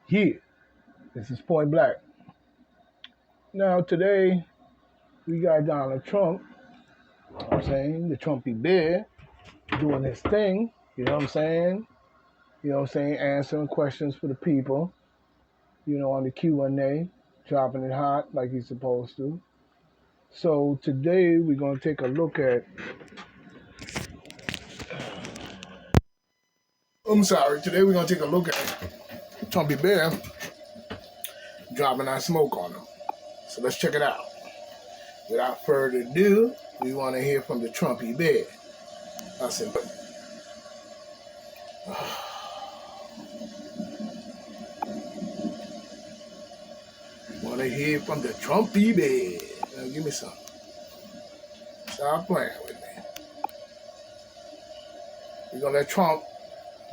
Yeah, this is Point Black. Now, today, we got Donald Trump, you know what I'm saying, the Trumpy bear, doing his thing, you know what I'm saying? You know what I'm saying, answering questions for the people, on the Q&A, dropping it hot like he's supposed to. So, today, we're going to take a look at, today we're going to take a look at Trumpy bear dropping our smoke on him. So, let's check it out. Without further ado, we want to hear from the Trumpy bear. I said, want to hear from the Trumpy bear. Now, give me some. Stop playing with me. We're going to let Trump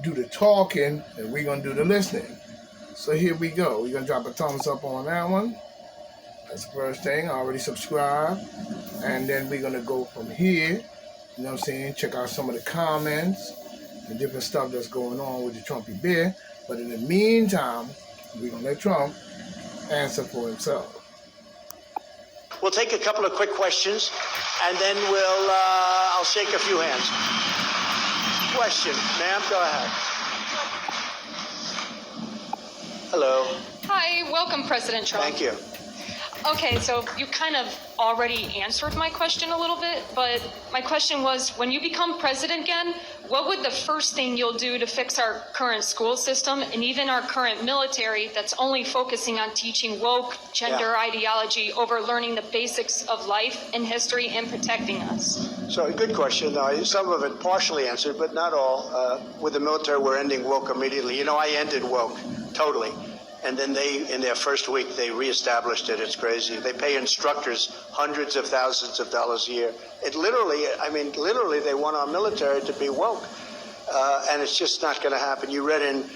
do the talking, and we're going to do the listening. So here we go. We're going to drop a thumbs up on that one. That's the first thing. I already subscribed. And then we're going to go from here. You know what I'm saying? Check out some of the comments, the different stuff that's going on with the Trumpy bear. But in the meantime, we're going to let Trump answer for himself. We'll take a couple of quick questions, and then I'll shake a few hands. Question, ma'am, go ahead. Hello. Hi, welcome, President Trump. Thank you. Okay, so you kind of already answered my question a little bit, but my question was, when you become president again, what would the first thing you'll do to fix our current school system and even our current military that's only focusing on teaching woke gender ideology over learning the basics of life and history and protecting us? So, good question. Some of it partially answered, but not all. With the military, we're ending woke immediately. You know, I ended woke, totally. And then in their first week, they reestablished it. It's crazy. They pay instructors hundreds of thousands of dollars a year. Literally, they want our military to be woke. And it's just not going to happen. You read in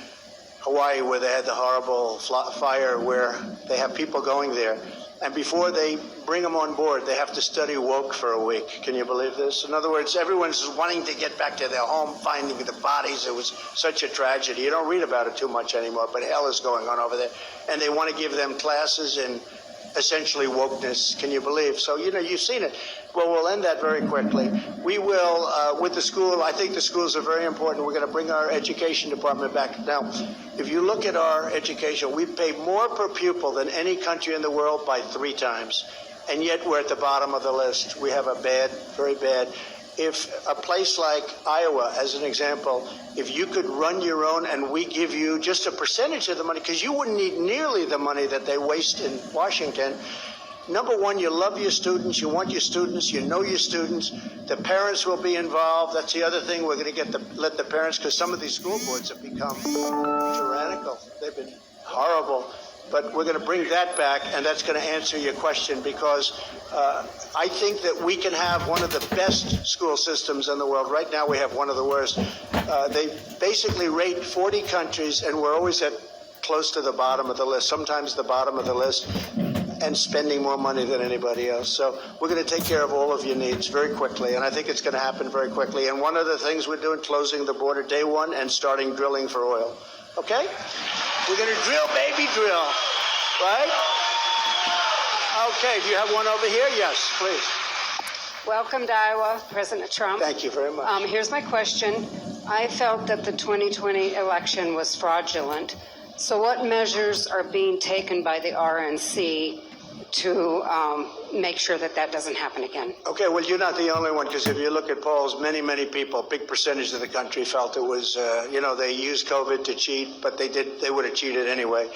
Hawaii where they had the horrible fire where they have people going there. And before they bring them on board, they have to study woke for a week. Can you believe this? In other words, everyone's wanting to get back to their home, finding the bodies. It was such a tragedy. You don't read about it too much anymore, but hell is going on over there. And they want to give them classes in essentially wokeness. Can you believe? So, you've seen it. Well, we'll end that very quickly. We will, with the school, I think the schools are very important. We're going to bring our education department back. Now, if you look at our education, we pay more per pupil than any country in the world by 3 times. And yet we're at the bottom of the list. We have a very bad. If a place like Iowa, as an example, if you could run your own and we give you just a percentage of the money, because you wouldn't need nearly the money that they waste in Washington. Number one, you love your students, you want your students, you know your students, the parents will be involved. That's the other thing, we're going to let the parents, because some of these school boards have become tyrannical. They've been horrible. But we're going to bring that back, and that's going to answer your question, because I think that we can have one of the best school systems in the world. Right now we have one of the worst. They basically rate 40 countries, and we're always at close to the bottom of the list, sometimes the bottom of the list, and spending more money than anybody else. So we're going to take care of all of your needs very quickly, and I think it's going to happen very quickly. And one of the things we're doing, closing the border day one and starting drilling for oil. Okay? We're going to drill, baby, drill. Right? Okay, do you have one over here? Yes, please. Welcome to Iowa, President Trump. Thank you very much. Here's my question. I felt that the 2020 election was fraudulent. So what measures are being taken by the RNC to make sure that that doesn't happen again? Okay, well, you're not the only one, because if you look at polls, many people, big percentage of the country felt it was, they used COVID to cheat, but they would have cheated anyway.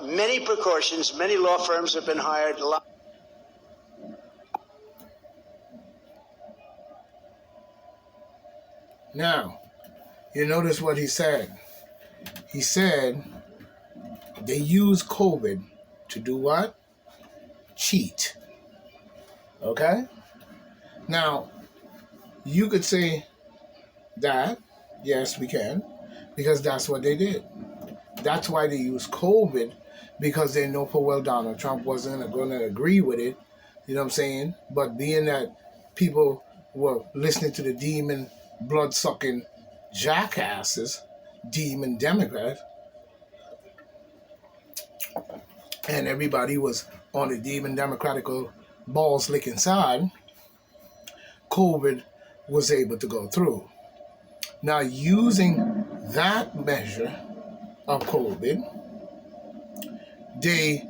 Many precautions, many law firms have been hired. Now, you notice what he said. He said they use COVID to do what? Cheat. Okay? Now, you could say that, yes, we can, because that's what they did. That's why they use COVID, because they know for well Donald Trump wasn't going to agree with it, you know what I'm saying? But being that people were listening to the demon, blood-sucking jackasses, demon Democrats, and everybody was on the demon democratical balls licking side, COVID was able to go through. Now, using that measure of COVID, they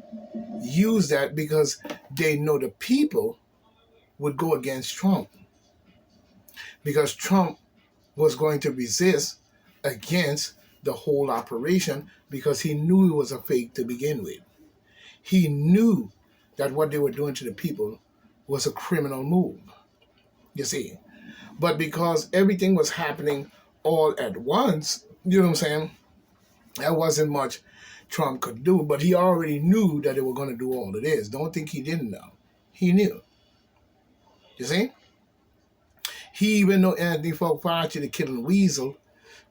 use that because they know the people would go against Trump, because Trump was going to resist against the whole operation because he knew it was a fake to begin with. He knew that what they were doing to the people was a criminal move, you see. But because everything was happening all at once, you know what I'm saying, there wasn't much Trump could do, but he already knew that they were going to do all of this. Don't think he didn't know. He knew. You see? He even knew Anthony Fauci, the killing weasel,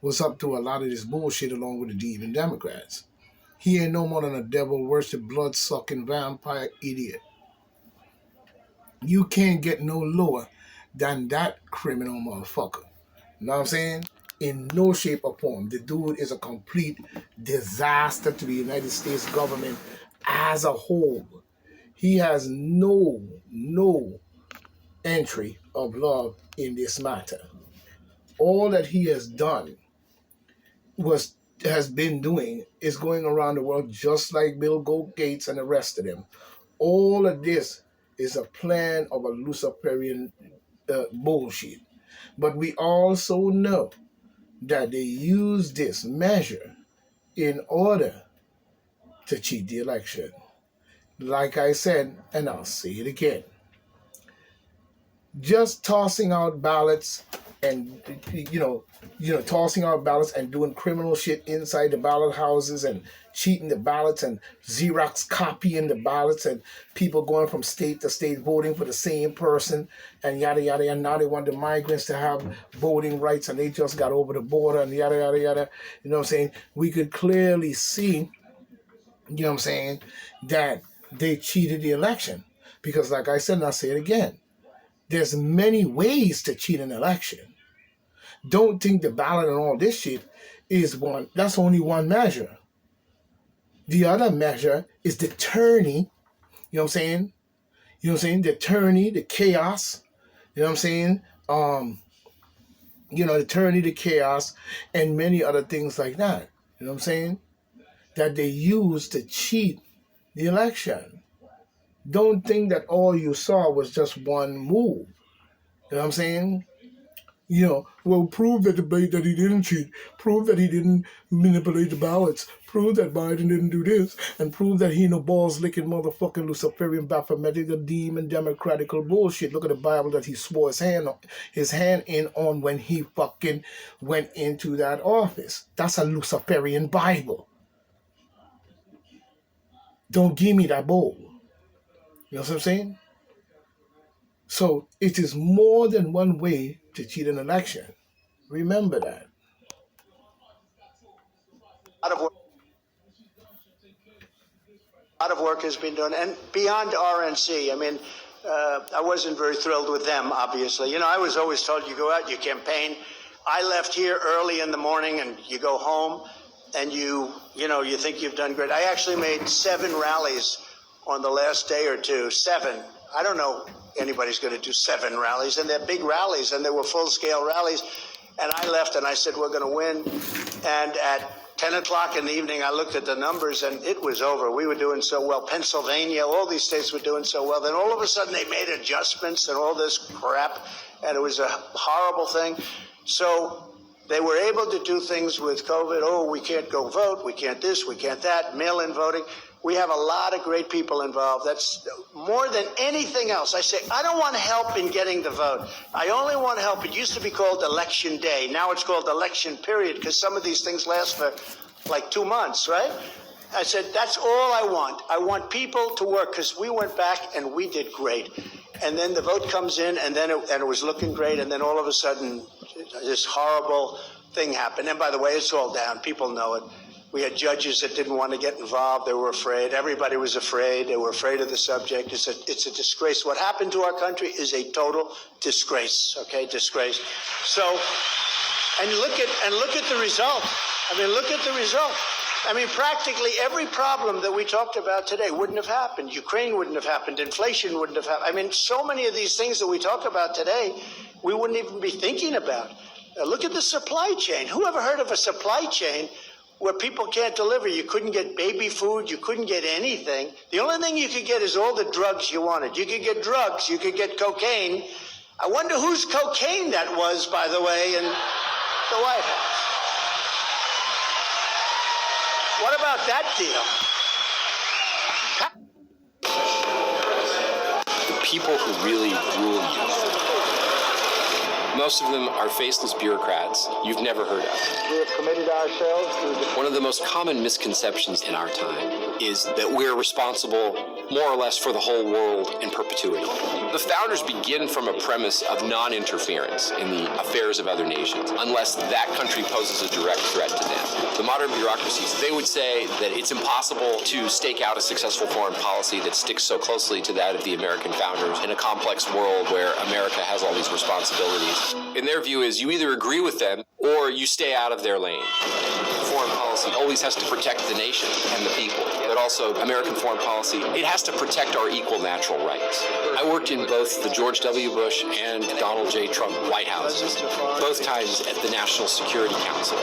was up to a lot of this bullshit along with the demon Democrats. He ain't no more than a devil-worshipped, blood-sucking vampire idiot. You can't get no lower than that criminal motherfucker. You know what I'm saying? In no shape or form. The dude is a complete disaster to the United States government as a whole. He has no entry of love in this matter. All that he has done has been doing is going around the world just like Bill Gates and the rest of them. All of this is a plan of a Luciferian bullshit. But we also know that they use this measure in order to cheat the election. Like I said, and I'll say it again, just tossing out ballots and tossing out ballots and doing criminal shit inside the ballot houses and cheating the ballots and Xerox copying the ballots and people going from state to state voting for the same person and yada yada yada. Now they want the migrants to have voting rights and they just got over the border and yada yada yada. You know what I'm saying? We could clearly see, you know what I'm saying, that they cheated the election. Because like I said, and I'll say it again, there's many ways to cheat an election. Don't think the ballot and all this shit is one. That's only one measure. The other measure is the tourney. You know what I'm saying? You know what I'm saying? The tourney, the chaos. You know what I'm saying? The tourney, the chaos, and many other things like that. You know what I'm saying? That they use to cheat the election. Don't think that all you saw was just one move. You know what I'm saying? Prove that he didn't cheat. Prove that he didn't manipulate the ballots. Prove that Biden didn't do this. And prove that he no balls-licking motherfucking Luciferian Baphometic demon democratical bullshit. Look at the Bible that he swore his hand in on when he fucking went into that office. That's a Luciferian Bible. Don't give me that bull. You know what I'm saying? So it is more than one way to cheat an election. Remember that. A lot of work has been done, and beyond RNC. I mean, I wasn't very thrilled with them, obviously. I was always told you go out, you campaign. I left here early in the morning, and you go home, and you think you've done great. I actually made 7 rallies on the last day or two. 7. I don't know anybody's going to do 7 rallies, and they're big rallies, and they were full-scale rallies. And I left, and I said, we're going to win. And at 10 o'clock in the evening, I looked at the numbers, and it was over. We were doing so well. Pennsylvania, all these states were doing so well. Then all of a sudden, they made adjustments and all this crap, and it was a horrible thing. So they were able to do things with COVID. Oh, we can't go vote. We can't this. We can't that. Mail-in voting. We have a lot of great people involved. That's more than anything else. I say, I don't want help in getting the vote. I only want help. It used to be called election day. Now it's called election period because some of these things last for like 2 months, right? I said, that's all I want. I want people to work because we went back and we did great. And then the vote comes in and then it was looking great. And then all of a sudden, this horrible thing happened. And by the way, it's all down. People know it. We had judges that didn't want to get involved. They were afraid. Everybody was afraid. They were afraid of the subject. It's a disgrace. What happened to our country is a total disgrace. Okay, disgrace. So, and look at the result. I mean, look at the result. I mean, practically every problem that we talked about today wouldn't have happened. Ukraine wouldn't have happened. Inflation wouldn't have happened. I mean, so many of these things that we talk about today, we wouldn't even be thinking about. Look at the supply chain. Who ever heard of a supply chain where people can't deliver? You couldn't get baby food. You couldn't get anything. The only thing you could get is all the drugs you wanted. You could get drugs. You could get cocaine. I wonder whose cocaine that was, by the way, in the White House. What about that deal? The people who really rule you. Most of them are faceless bureaucrats you've never heard of. We have committed ourselves to One of the most common misconceptions in our time is that we're responsible more or less for the whole world in perpetuity. The founders begin from a premise of non-interference in the affairs of other nations, unless that country poses a direct threat to them. The modern bureaucracies, they would say that it's impossible to stake out a successful foreign policy that sticks so closely to that of the American founders in a complex world where America has all these responsibilities. And their view is you either agree with them or you stay out of their lane. Foreign policy always has to protect the nation and the people, but also American foreign policy, it has to protect our equal natural rights. I worked in both the George W. Bush and Donald J. Trump White Houses, both times at the National Security Council.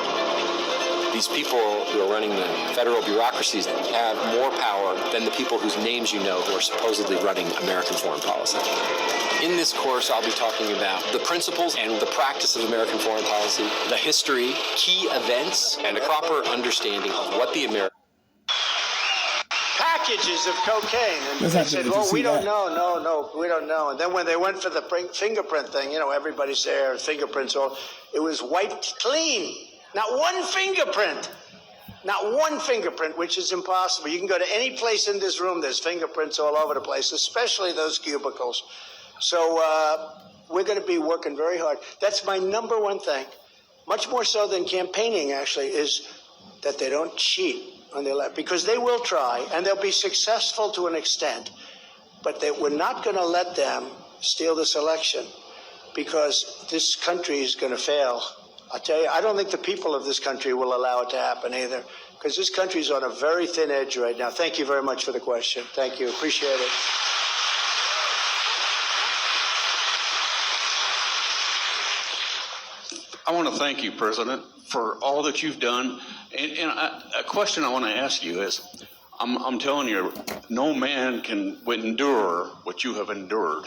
These people who are running the federal bureaucracies have more power than the people whose names you know who are supposedly running American foreign policy. In this course, I'll be talking about the principles and the practice of American foreign policy, the history, key events, and a proper understanding of what the American packages of cocaine. And they said, well, we don't know, we don't know. And then when they went for the fingerprint thing, you know, everybody's there, fingerprints, all, it was wiped clean. Not one fingerprint. Not one fingerprint, which is impossible. You can go to any place in this room, there's fingerprints all over the place, especially those cubicles. So we're going to be working very hard. That's my number one thing, much more so than campaigning, actually, is that they don't cheat on the election, because they will try, and they'll be successful to an extent, but we're not going to let them steal this election, because this country is going to fail. I'll tell you, I don't think the people of this country will allow it to happen either, because this country is on a very thin edge right now. Thank you very much for the question. Thank you. Appreciate it. I want to thank you, President, for all that you've done. And a question I want to ask you is, I'm telling you, no man can endure what you have endured.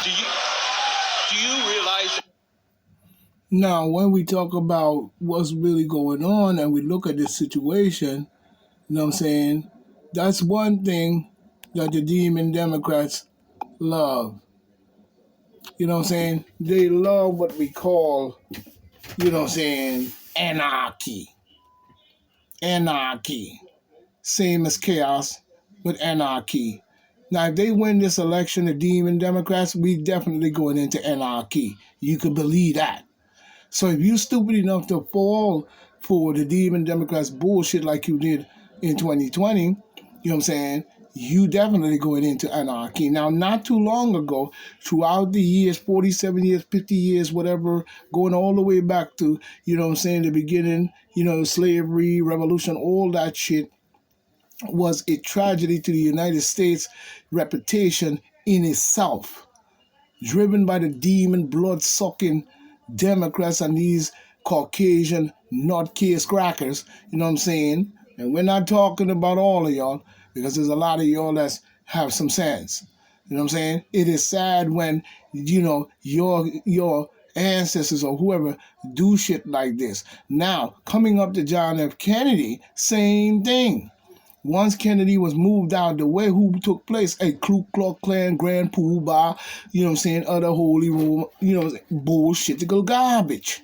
Do you realize that? Now, when we talk about what's really going on and we look at this situation, you know what I'm saying, that's one thing that the demon Democrats love. You know what I'm saying? They love what we call, you know what I'm saying, anarchy. Anarchy. Same as chaos, but anarchy. Now, if they win this election, the demon Democrats, we definitely going into anarchy. You could believe that. So if you're stupid enough to fall for the demon Democrats bullshit like you did in 2020, you know what I'm saying, you definitely going into anarchy. Now, not too long ago, throughout the years, 47 years, 50 years, whatever, going all the way back to, you know what I'm saying, the beginning, you know, slavery, revolution, all that shit was a tragedy to the United States reputation in itself, driven by the demon blood-sucking Democrats and these Caucasian nutcase crackers, you know what I'm saying? And we're not talking about all of y'all, because there's a lot of y'all that have some sense. You know what I'm saying? It is sad when, you know, your ancestors or whoever do shit like this. Now, coming up to John F. Kennedy, same thing. Once Kennedy was moved out the way, who took place? A Ku Klux Klan Grand Poobah, you know what I'm saying, other holy room, you know, bullshittical garbage.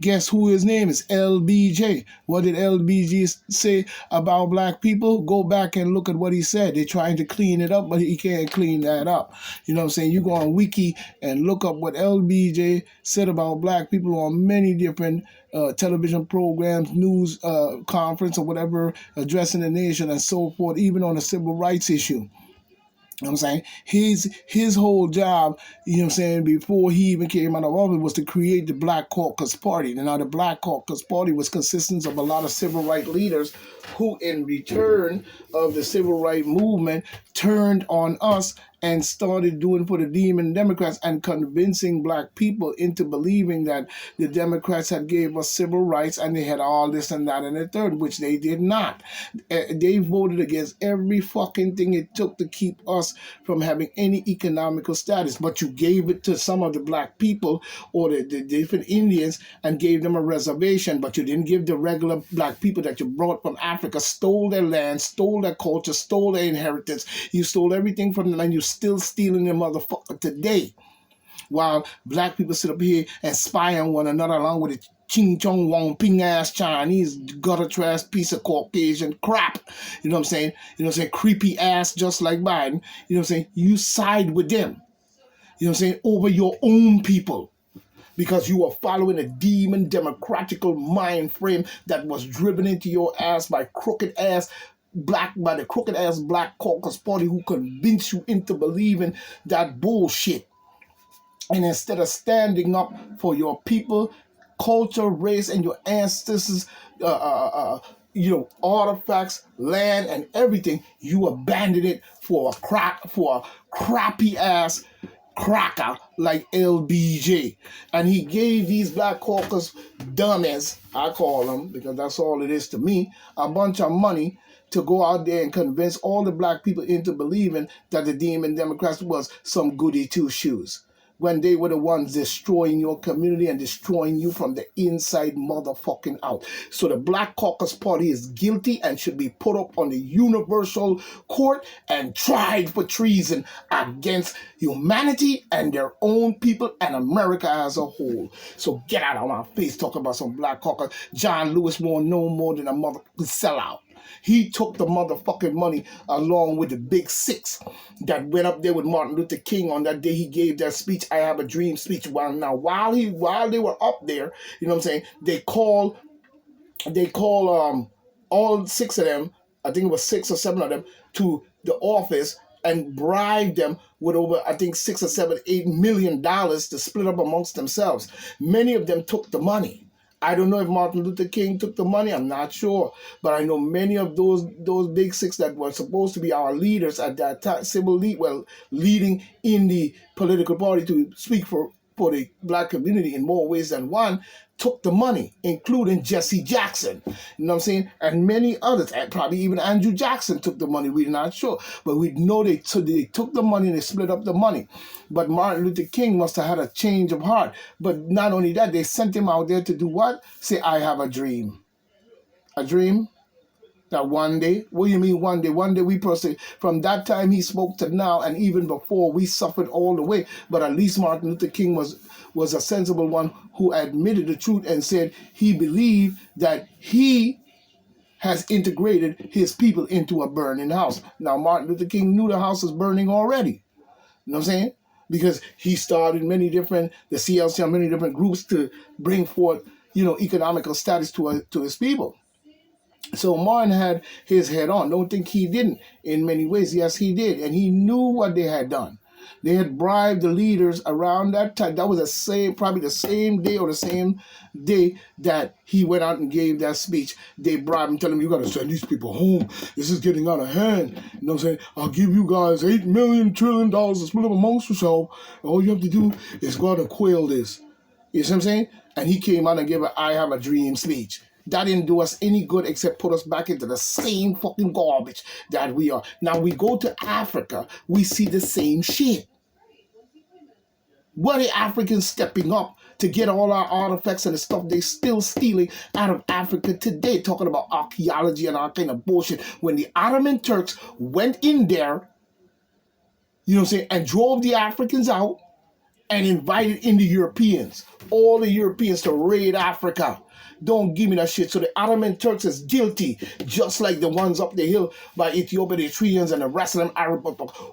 Guess who his name is? LBJ. What did LBJ say about black people? Go back and look at what he said. They're trying to clean it up, but he can't clean that up. You know what I'm saying? You go on Wiki and look up what LBJ said about black people on many different television programs, news conference or whatever, addressing the nation and so forth, even on the civil rights issue. You know what I'm saying? His whole job, you know what I'm saying, before he even came out of office was to create the Black Caucus Party. And now the Black Caucus Party was consistent of a lot of civil rights leaders who, in return of the civil rights movement, turned on us and started doing for the Demon Democrats and convincing black people into believing that the Democrats had gave us civil rights and they had all this and that and the third, which they did not. They voted against every fucking thing it took to keep us from having any economical status. But you gave it to some of the black people or the different Indians and gave them a reservation, but you didn't give the regular black people that you brought from Africa, stole their land, stole their culture, stole their inheritance. You stole everything from them and you still stealing them motherfucker today. While black people sit up here and spy on one another along with the ching chong wong ping ass Chinese gutter trash piece of Caucasian crap. You know what I'm saying? You know what I'm saying? Creepy ass just like Biden. You know what I'm saying? You side with them. You know what I'm saying? Over your own people. Because you are following a demon democratical mind frame that was driven into your ass by the crooked ass Black Caucus Party who convinced you into believing that bullshit. And instead of standing up for your people, culture, race, and your ancestors, artifacts, land, and everything, you abandon it for a crappy ass cracker like LBJ. And he gave these Black Caucus dummies, I call them, because that's all it is to me, a bunch of money to go out there and convince all the black people into believing that the Demon Democrats was some goody two-shoes, when they were the ones destroying your community and destroying you from the inside motherfucking out. So the Black Caucus Party is guilty and should be put up on the universal court and tried for treason against humanity and their own people and America as a whole. So get out of my face talking about some Black Caucus. John Lewis won't know more than a motherfucking sellout. He took the motherfucking money along with the big six that went up there with Martin Luther King on that day he gave that speech, I Have a Dream speech. While they were up there, you know what I'm saying, they call all six of them, I think it was 6 or 7 of them, to the office and bribe them with over, I think, $6 or $7, $8 million to split up amongst themselves. Many of them took the money. I don't know if Martin Luther King took the money. I'm not sure. But I know many of those big six that were supposed to be our leaders at that time, leading in the political party to speak for the black community in more ways than one, took the money, including Jesse Jackson. You know what I'm saying? And many others, and probably even Andrew Jackson took the money. We're not sure. But we know they took the money and they split up the money. But Martin Luther King must have had a change of heart. But not only that, they sent him out there to do what? Say, I have a dream. A dream? That one day? What do you mean one day? One day we personally, from that time he spoke to now, and even before, we suffered all the way. But at least Martin Luther King was a sensible one who admitted the truth and said he believed that he has integrated his people into a burning house. Now, Martin Luther King knew the house was burning already. You know what I'm saying? Because he started the CLC and many different groups to bring forth, economical status to his people. So Martin had his head on. Don't think he didn't in many ways. Yes, he did. And he knew what they had done. They had bribed the leaders around that time. That was probably the same day or the same day that he went out and gave that speech. They bribed him, telling him, you got to send these people home. This is getting out of hand. You know what I'm saying? I'll give you guys $8 trillion to split up amongst yourself. All you have to do is go out and quail this. You see what I'm saying? And he came out and gave I Have a Dream speech. That didn't do us any good except put us back into the same fucking garbage that we are. Now we go to Africa, we see the same shit. What are the Africans stepping up to get all our artifacts and the stuff they still stealing out of Africa today, talking about archaeology and all kind of bullshit. When the Ottoman Turks went in there, you know what I'm saying, and drove the Africans out and invited in the Europeans, all the Europeans to raid Africa. Don't give me that shit. So the Ottoman Turks is guilty, just like the ones up the hill by Ethiopia, the Eritreans, and the rest of them Arab.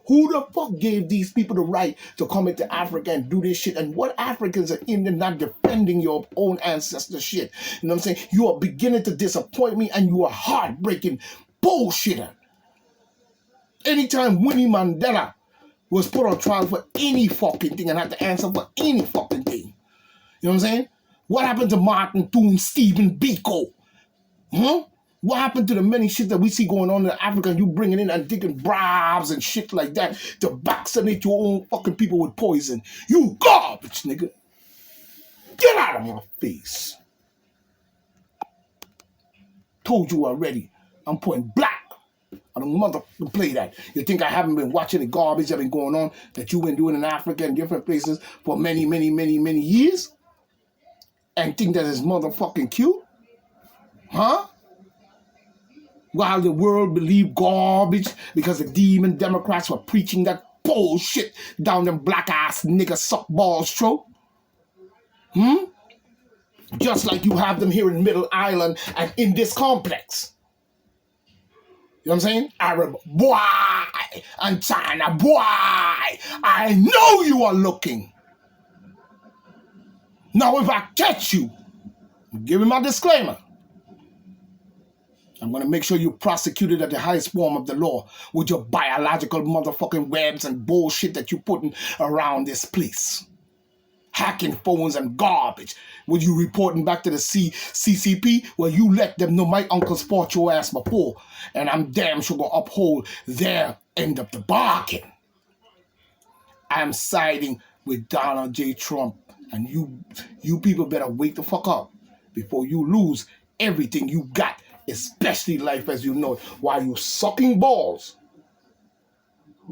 Who the fuck gave these people the right to come into Africa and do this shit? And what Africans are in there not defending your own ancestor shit? You know what I'm saying? You are beginning to disappoint me, and you are heartbreaking bullshitter. Anytime Winnie Mandela was put on trial for any fucking thing and had to answer for any fucking thing. You know what I'm saying? What happened to Martin Thune, Stephen Biko? Huh? What happened to the many shit that we see going on in Africa and you bringing in and taking bribes and shit like that to vaccinate your own fucking people with poison? You garbage, nigga. Get out of my face. Told you already. I'm putting black. I don't motherfucking play that. You think I haven't been watching the garbage that been going on that you've been doing in Africa and different places for many, many, many, many years? And think that is motherfucking cute? Huh? While the world believed garbage because the demon Democrats were preaching that bullshit down them black ass nigga suck balls throat? Just like you have them here in Middle Island and in this complex. You know what I'm saying? Arab boy and China boy. I know you are looking. Now if I catch you, give me my disclaimer. I'm going to make sure you're prosecuted at the highest form of the law with your biological motherfucking webs and bullshit that you're putting around this place. Hacking phones and garbage. Were you reporting back to the CCP? Well, you let them know my uncles fought your ass before, and I'm damn sure going to uphold their end of the bargain. I'm siding with Donald J. Trump, and you people better wake the fuck up before you lose everything you got, especially life as you know it, while you sucking balls,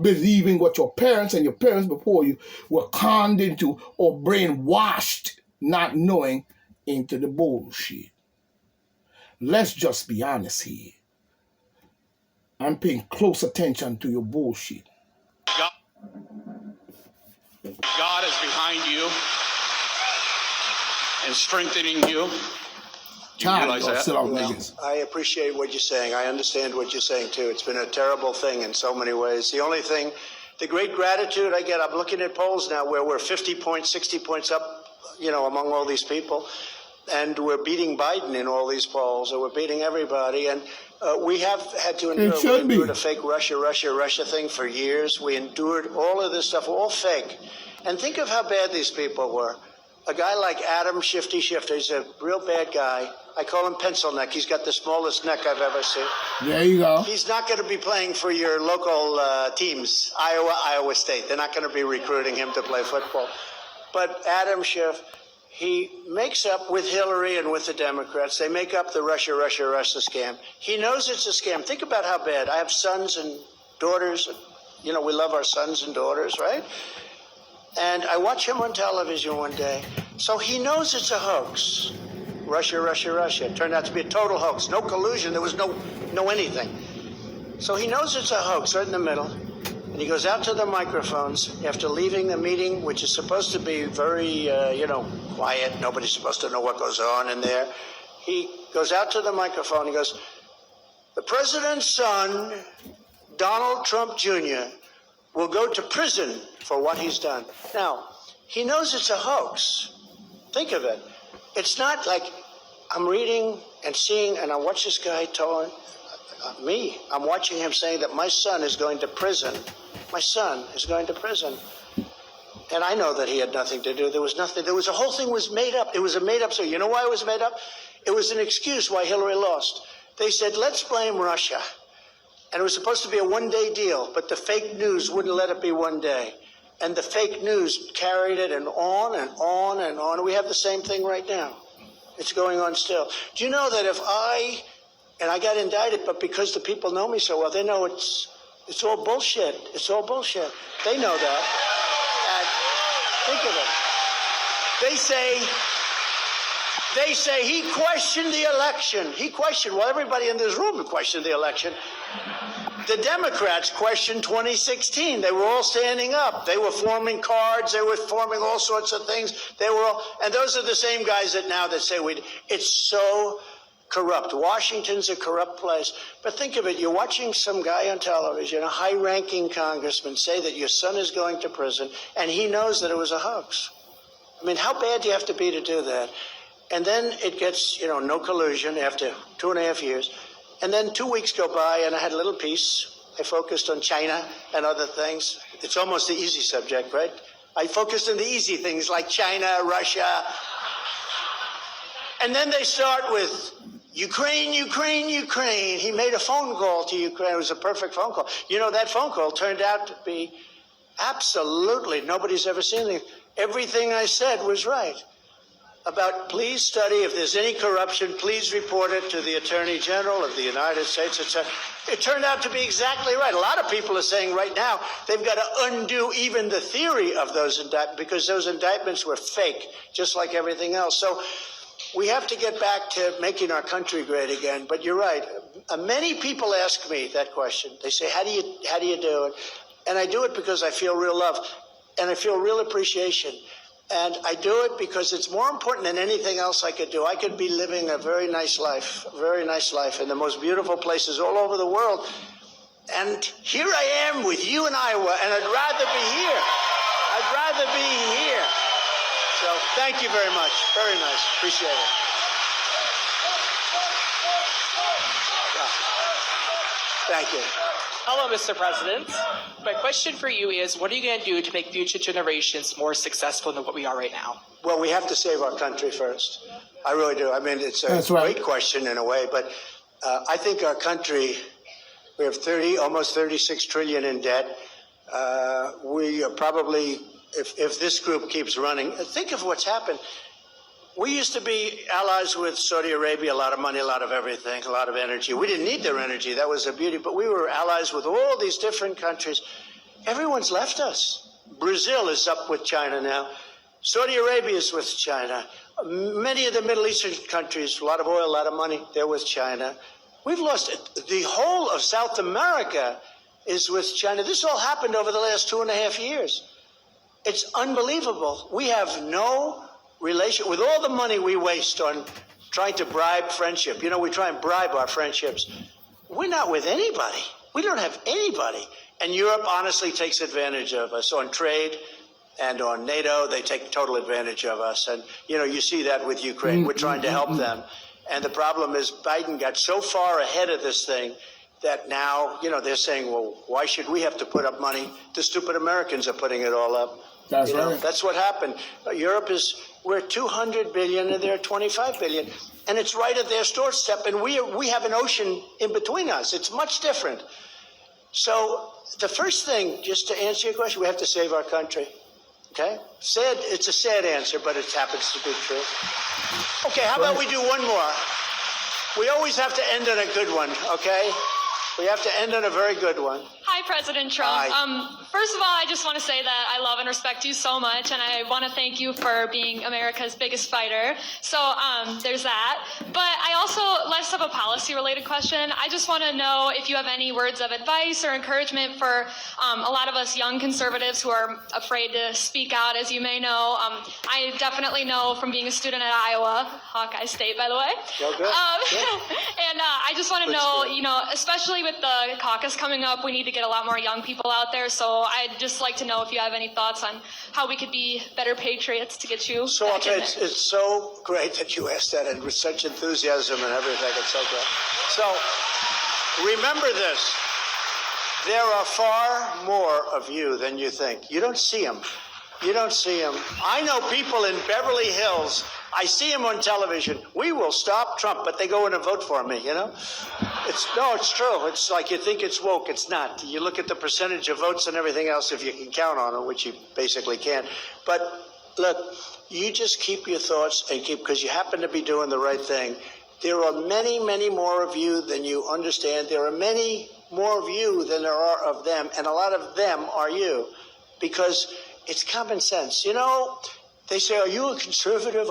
believing what your parents and your parents before you were conned into or brainwashed, not knowing into the bullshit. Let's just be honest here. I'm paying close attention to your bullshit. God is behind you and strengthening you. You realize that? Well, I appreciate what you're saying. I understand what you're saying, too. It's been a terrible thing in so many ways. The only thing, the great gratitude I get, I'm looking at polls now where we're 50 points, 60 points up, among all these people. And we're beating Biden in all these polls, or we're beating everybody. And we have had to endure. We endured a fake Russia thing for years. We endured all of this stuff, all fake. And think of how bad these people were. A guy like Adam Shifty Shifter, he's a real bad guy. I call him pencil neck. He's got the smallest neck I've ever seen. There you go. He's not going to be playing for your local teams, Iowa State. They're not going to be recruiting him to play football. But Adam Schiff, he makes up with Hillary and with the Democrats. They make up the Russia scam. He knows it's a scam. Think about how bad. I have sons and daughters. We love our sons and daughters, right? And I watch him on television one day. So he knows it's a hoax. Russia. It turned out to be a total hoax. No collusion. There was no anything. So he knows it's a hoax right in the middle. And he goes out to the microphones after leaving the meeting, which is supposed to be very, quiet. Nobody's supposed to know what goes on in there. He goes out to the microphone. He goes, the president's son, Donald Trump Jr., will go to prison for what he's done. Now, he knows it's a hoax. Think of it. It's not like I'm reading and seeing, and I watch this guy telling me. I'm watching him saying that my son is going to prison. My son is going to prison. And I know that he had nothing to do. There was nothing. The whole thing was made up. It was a made up story. You know why it was made up? It was an excuse why Hillary lost. They said, let's blame Russia. And it was supposed to be a one-day deal, but the fake news wouldn't let it be one day. And the fake news carried it and on and on and on. We have the same thing right now. It's going on still. Do you know that if I got indicted, but because the people know me so well, they know it's all bullshit. It's all bullshit. They know that. And think of it. They say he questioned the election. Well, everybody in this room questioned the election. The Democrats questioned 2016. They were all standing up. They were forming cards. They were forming all sorts of things. And those are the same guys that say it's so corrupt. Washington's a corrupt place. But think of it. You're watching some guy on television, a high-ranking congressman, say that your son is going to prison, and he knows that it was a hoax. I mean, how bad do you have to be to do that? And then it gets, no collusion after 2.5 years. And then 2 weeks go by, and I had a little piece. I focused on China and other things. It's almost the easy subject, right? I focused on the easy things like China, Russia. And then they start with Ukraine, Ukraine, Ukraine. He made a phone call to Ukraine. It was a perfect phone call. You know, that phone call turned out to be absolutely, nobody's ever seen it. Everything I said was right. About please study, if there's any corruption, please report it to the Attorney General of the United States, etc. It turned out to be exactly right. A lot of people are saying right now they've got to undo even the theory of those indictments because those indictments were fake, just like everything else. So we have to get back to making our country great again. But you're right. Many people ask me that question. They say, how do you do it? And I do it because I feel real love and I feel real appreciation. And I do it because it's more important than anything else I could do. I could be living a very nice life in the most beautiful places all over the world. And here I am with you in Iowa, and I'd rather be here. I'd rather be here. So thank you very much. Very nice. Appreciate it. Thank you. Hello, Mr. President. My question for you is, what are you going to do to make future generations more successful than what we are right now? Well, we have to save our country first. I really do. I mean, it's a great question in a way, but I think our country, we have almost 36 trillion in debt. We are probably, if this group keeps running, think of what's happened. We used to be allies with Saudi Arabia, a lot of money, a lot of everything, a lot of energy. We didn't need their energy. That was the beauty. But we were allies with all these different countries. Everyone's left us. Brazil is up with China now. Saudi Arabia is with China. Many of the Middle Eastern countries, a lot of oil, a lot of money, they're with China. We've lost the whole of South America is with China. This all happened over the last 2.5 years. It's unbelievable. We have no relation with all the money we waste on trying to bribe friendship. You know, we try and bribe our friendships. We're not with anybody. We don't have anybody. And Europe honestly takes advantage of us on trade and on NATO. They take total advantage of us. And, you know, you see that with Ukraine. We're trying to help them. And the problem is Biden got so far ahead of this thing that now, you know, they're saying, well, why should we have to put up money? The stupid Americans are putting it all up. That's right. That's what happened. Europe we're 200 billion and they're 25 billion. And it's right at their doorstep. And we have an ocean in between us. It's much different. So the first thing, just to answer your question, we have to save our country. Okay? Sad, it's a sad answer, but it happens to be true. Okay, how about we do one more? We always have to end on a good one, okay? We have to end on a very good one. Hi, President Trump. Hi. First of all, I just want to say that I love and respect you so much, and I want to thank you for being America's biggest fighter. So there's that. But I also, less of a policy-related question. I just want to know if you have any words of advice or encouragement for a lot of us young conservatives who are afraid to speak out, as you may know. I definitely know from being a student at Iowa, Hawkeye State, by the way. Well, good. And I just want to know, you know, especially with the caucus coming up, we need to get a lot more young people out there. So I'd just like to know if you have any thoughts on how we could be better patriots to get you. So I'll tell you, it's so great that you asked that, and with such enthusiasm and everything. It's so great. So remember this. There are far more of you than you think. You don't see them. You don't see them. I know people in Beverly Hills. I see them on television. We will stop Trump, but they go in and vote for me, you know? It's true. It's like you think it's woke. It's not. You look at the percentage of votes and everything else, if you can count on it, which you basically can't. But look, you just keep your thoughts and because you happen to be doing the right thing. There are many, many more of you than you understand. There are many more of you than there are of them, and a lot of them are you, because it's common sense. You know, they say, are you a conservative?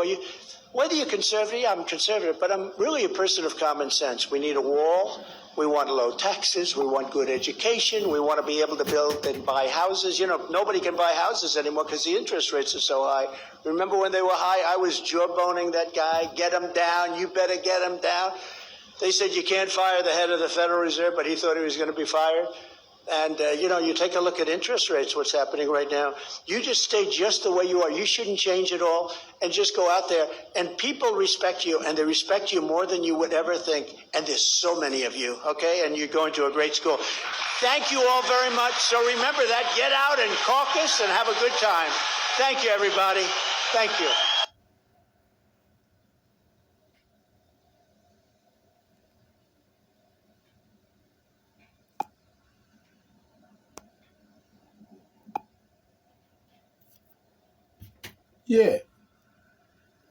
Whether you're conservative, I'm conservative, but I'm really a person of common sense. We need a wall. We want low taxes. We want good education. We want to be able to build and buy houses. You know, nobody can buy houses anymore because the interest rates are so high. Remember when they were high? I was jawboning that guy. Get him down. You better get him down. They said you can't fire the head of the Federal Reserve, but he thought he was going to be fired. And, you take a look at interest rates, what's happening right now. You just stay just the way you are. You shouldn't change at all and just go out there. And people respect you, and they respect you more than you would ever think. And there's so many of you, okay? And you're going to a great school. Thank you all very much. So remember that. Get out and caucus and have a good time. Thank you, everybody. Thank you. Yeah.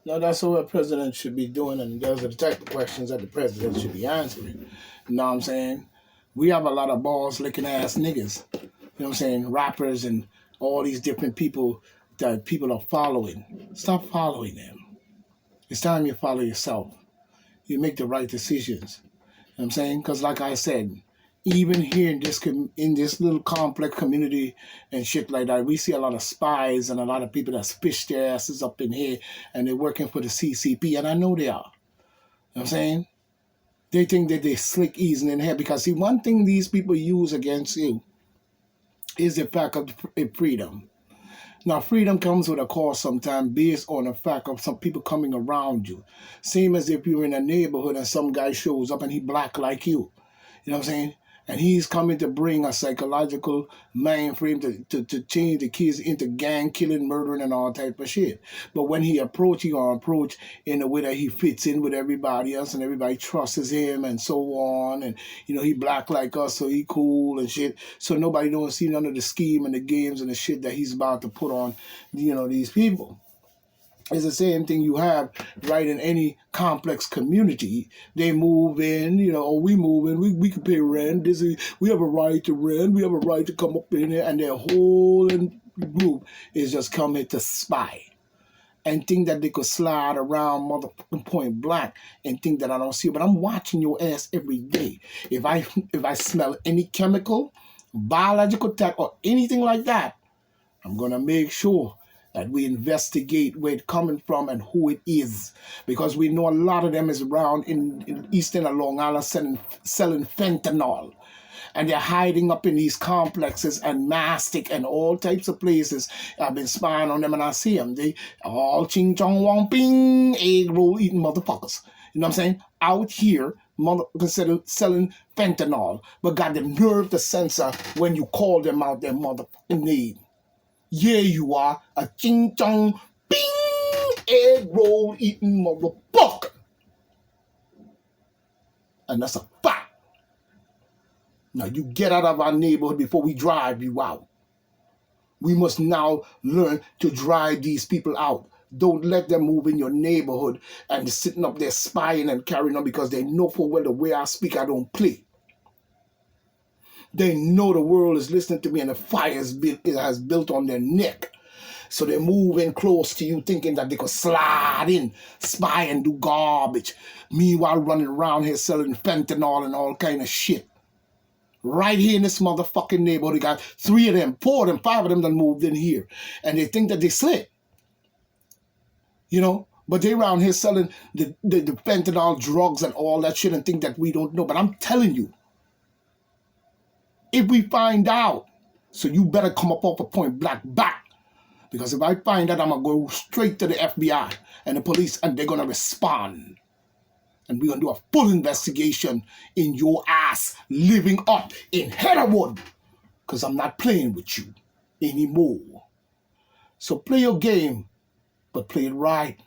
No, that's what a president should be doing, and those are the type of questions that the president should be answering. You know what I'm saying? We have a lot of balls licking ass niggas. You know what I'm saying? Rappers and all these different people that people are following. Stop following them. It's time you follow yourself. You make the right decisions. You know what I'm saying? Because like I said, even here in this little complex community and shit like that, we see a lot of spies and a lot of people that fish their asses up in here and they're working for the CCP, and I know they are. You know what I'm saying? They think that they're slick easing in here because, see, one thing these people use against you is the fact of freedom. Now, freedom comes with a cost sometimes based on the fact of some people coming around you. Same as if you're in a neighborhood and some guy shows up and he black like you. You know what I'm saying? And he's coming to bring a psychological mind frame to change the kids into gang killing, murdering, and all type of shit. But when he approach in a way that he fits in with everybody else and everybody trusts him and so on. And, he black like us, so he cool and shit. So nobody don't see none of the scheme and the games and the shit that he's about to put on, these people. It's the same thing you have right in any complex community. They move in, we move in, we can pay rent. We have a right to rent. We have a right to come up in here, and their whole group is just coming to spy and think that they could slide around motherfucking point blank and think that I don't see it. But I'm watching your ass every day. If I smell any chemical, biological attack, or anything like that, I'm gonna make sure that we investigate where it's coming from and who it is. Because we know a lot of them is around in Eastern and Long Island selling fentanyl. And they're hiding up in these complexes and mastic and all types of places. I've been spying on them and I see them. They all ching chong wong ping, egg roll eating motherfuckers. You know what I'm saying? Out here, motherfuckers selling fentanyl. But got the nerve to censor when you call them out their motherfucking name. Yeah, you are a ching chong bing egg roll eating motherfucker. And that's a fact. Now you get out of our neighborhood before we drive you out. We must now learn to drive these people out. Don't let them move in your neighborhood and sitting up there spying and carrying on because they know for well the way I speak I don't play. They know the world is listening to me and the fire has built on their neck. So they're moving close to you thinking that they could slide in, spy and do garbage. Meanwhile running around here selling fentanyl and all kind of shit. Right here in this motherfucking neighborhood, they got 3 of them, 4 of them, 5 of them that moved in here. And they think that they slick. But they around here selling the fentanyl drugs and all that shit and think that we don't know. But I'm telling you, if we find out, so you better come up off a point blank back. Because if I find out, I'm going to go straight to the FBI and the police and they're going to respond. And we're going to do a full investigation in your ass living up in Heatherwood. Because I'm not playing with you anymore. So play your game, but play it right.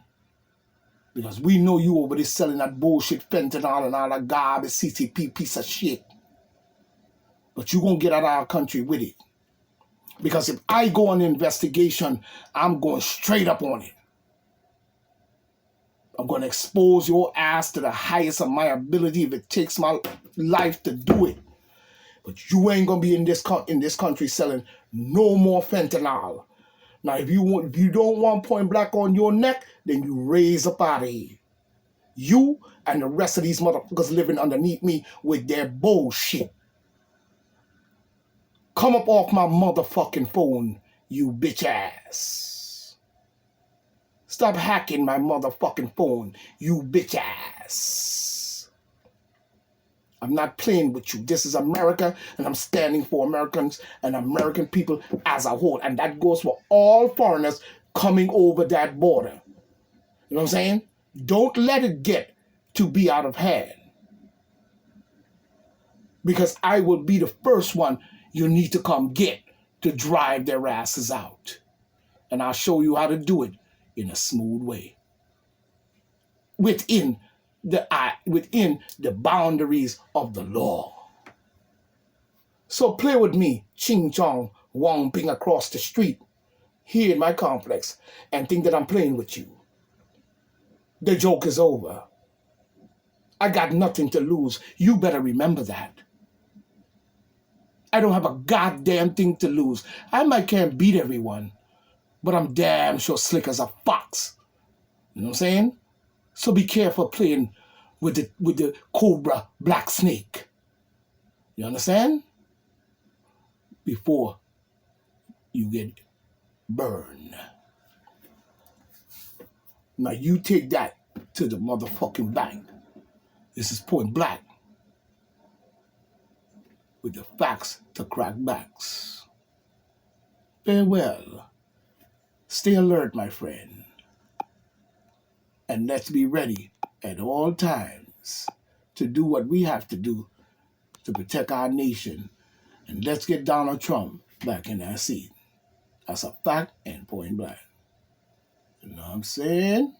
Because we know you over there selling that bullshit fentanyl and all that garbage CCP piece of shit. But you're going to get out of our country with it. Because if I go on an investigation, I'm going straight up on it. I'm going to expose your ass to the highest of my ability if it takes my life to do it. But you ain't going to be in this country selling no more fentanyl. Now, if you don't want point blank on your neck, then you raise up out of here. You and the rest of these motherfuckers living underneath me with their bullshit. Come up off my motherfucking phone, you bitch ass. Stop hacking my motherfucking phone, you bitch ass. I'm not playing with you. This is America, and I'm standing for Americans and American people as a whole. And that goes for all foreigners coming over that border. You know what I'm saying? Don't let it get to be out of hand. Because I will be the first one you need to come get to drive their asses out. And I'll show you how to do it in a smooth way. Within the boundaries of the law. So play with me, Ching Chong, Wong Ping across the street, here in my complex, and think that I'm playing with you. The joke is over. I got nothing to lose. You better remember that. I don't have a goddamn thing to lose. I might can't beat everyone, but I'm damn sure slick as a fox. You know what I'm saying? So be careful playing with the cobra black snake. You understand? Before you get burned. Now you take that to the motherfucking bank. This is Point Black. With the facts to crack backs. Farewell. Stay alert, my friend. And let's be ready at all times to do what we have to do to protect our nation. And let's get Donald Trump back in that seat. That's a fact and point blank. You know what I'm saying?